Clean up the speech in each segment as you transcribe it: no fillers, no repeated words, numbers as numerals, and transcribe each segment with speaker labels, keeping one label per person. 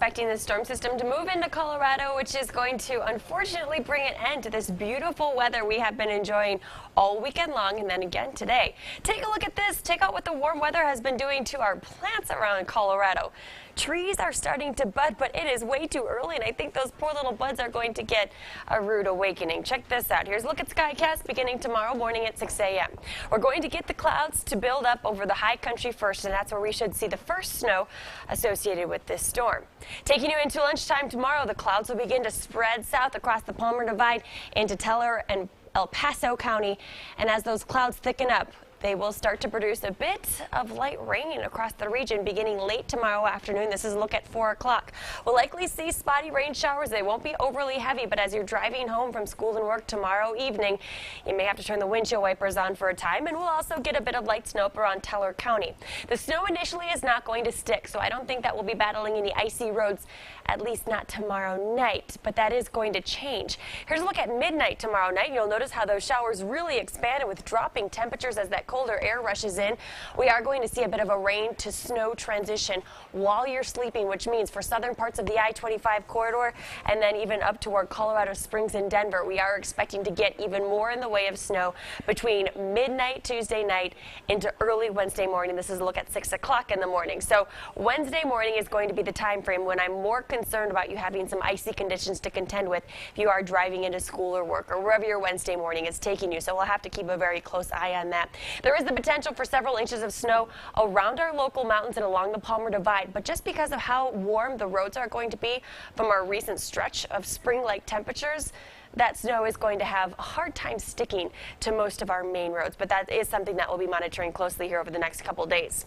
Speaker 1: Expecting the storm system to move into Colorado, which is going to unfortunately bring an end to this beautiful weather we have been enjoying all weekend long and then again today. Take a look at this. Check out what the warm weather has been doing to our plants around Colorado. Trees are starting to bud, but it is way too early, and I think those poor little buds are going to get a rude awakening. Check this out. Here's a look at Skycast beginning tomorrow morning at 6 a.m. We're going to get the clouds to build up over the high country first, and that's where we should see the first snow associated with this storm. Taking you into lunchtime tomorrow, the clouds will begin to spread south across the Palmer Divide into Teller and El Paso County, and as those clouds thicken up, they will start to produce a bit of light rain across the region beginning late tomorrow afternoon. This is a look at 4 o'clock. We'll likely see spotty rain showers. They won't be overly heavy, but as you're driving home from school and work tomorrow evening, you may have to turn the windshield wipers on for a time, and we'll also get a bit of light snow up around Teller County. The snow initially is not going to stick, so I don't think that we'll be battling any icy roads, at least not tomorrow night, but that is going to change. Here's a look at midnight tomorrow night. You'll notice how those showers really expanded with dropping temperatures as that colder air rushes in. We are going to see a bit of a rain to snow transition while you're sleeping, which means for southern parts of the I-25 corridor and then even up toward Colorado Springs and Denver, we are expecting to get even more in the way of snow between midnight Tuesday night into early Wednesday morning. This is a look at 6 o'clock in the morning. So Wednesday morning is going to be the time frame when I'm more concerned about you having some icy conditions to contend with if you are driving into school or work or wherever your Wednesday morning is taking you. So we'll have to keep a very close eye on that. There is the potential for several inches of snow around our local mountains and along the Palmer Divide, but just because of how warm the roads are going to be from our recent stretch of spring-like temperatures, that snow is going to have a hard time sticking to most of our main roads, but that is something that we'll be monitoring closely here over the next couple days.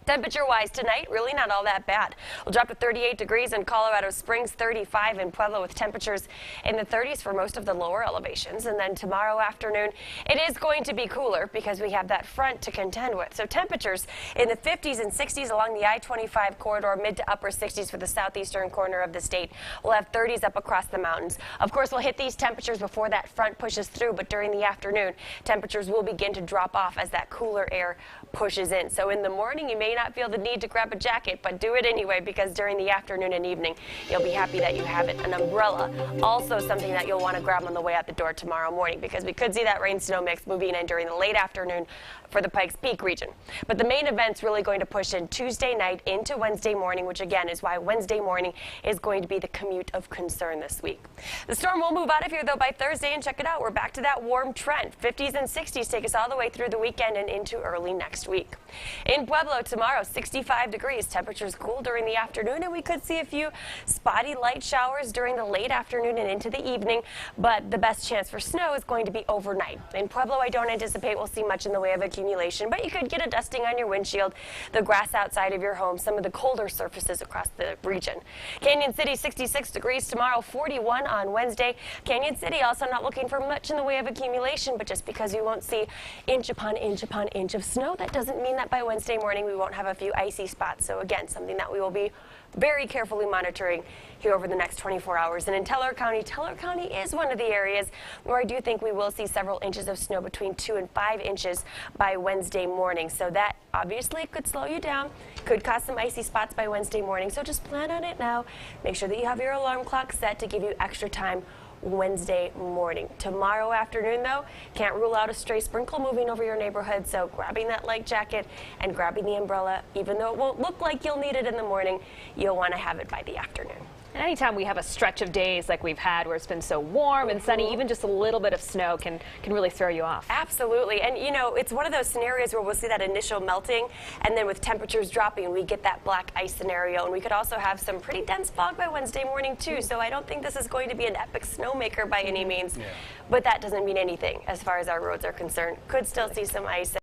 Speaker 1: Temperature-wise tonight, really not all that bad. We'll drop to 38 degrees in Colorado Springs, 35 in Pueblo with temperatures in the 30s for most of the lower elevations. And then tomorrow afternoon, it is going to be cooler because we have that front to contend with. So temperatures in the 50s and 60s along the I-25 corridor, mid to upper 60s for the southeastern corner of the state. We'll have 30s up across the mountains. Of course, we'll hit these temperatures before that front pushes through, but during the afternoon, temperatures will begin to drop off as that cooler air pushes in. So in the morning, you may not feel the need to grab a jacket, but do it anyway because during the afternoon and evening, you'll be happy that you have it. An umbrella, also something that you'll want to grab on the way out the door tomorrow morning because we could see that rain-snow mix moving in during the late afternoon for the Pikes Peak region. But the main event's really going to push in Tuesday night into Wednesday morning, which again is why Wednesday morning is going to be the commute of concern this week. The storm will move out of here though by Thursday, and check it out, we're back to that warm trend. 50s and 60s take us all the way through the weekend and into early next week. In Pueblo tomorrow, 65 degrees. Temperatures cool during the afternoon, and we could see a few spotty light showers during the late afternoon and into the evening, but the best chance for snow is going to be overnight. In Pueblo, I don't anticipate we'll see much in the way of accumulation, but you could get a dusting on your windshield, the grass outside of your home, some of the colder surfaces across the region. Canyon City, 66 degrees tomorrow, 41 on Wednesday. Canyon City also not looking for much in the way of accumulation, but just because you won't see inch upon inch upon inch of snow, that doesn't mean that by Wednesday morning we won't have a few icy spots. So again, something that we will be very carefully monitoring here over the next 24 hours. And in Teller County is one of the areas where I do think we will see several inches of snow, between 2 and 5 inches by Wednesday morning. So that obviously could slow you down, could cause some icy spots by Wednesday morning. So just plan on it now. Make sure that you have your alarm clock set to give you extra time Wednesday morning. Tomorrow afternoon, though, can't rule out a stray sprinkle moving over your neighborhood, so grabbing that light jacket and grabbing the umbrella, even though it won't look like you'll need it in the morning, you'll want to have it by the afternoon.
Speaker 2: And anytime we have a stretch of days like we've had where it's been so warm and sunny, even just a little bit of snow can really throw you off.
Speaker 1: Absolutely. And you know, it's one of those scenarios where we'll see that initial melting, and then with temperatures dropping, we get that black ice scenario. And we could also have some pretty dense fog by Wednesday morning too. So I don't think this is going to be an epic snowmaker by any means, but that doesn't mean anything as far as our roads are concerned. Could still see some ice.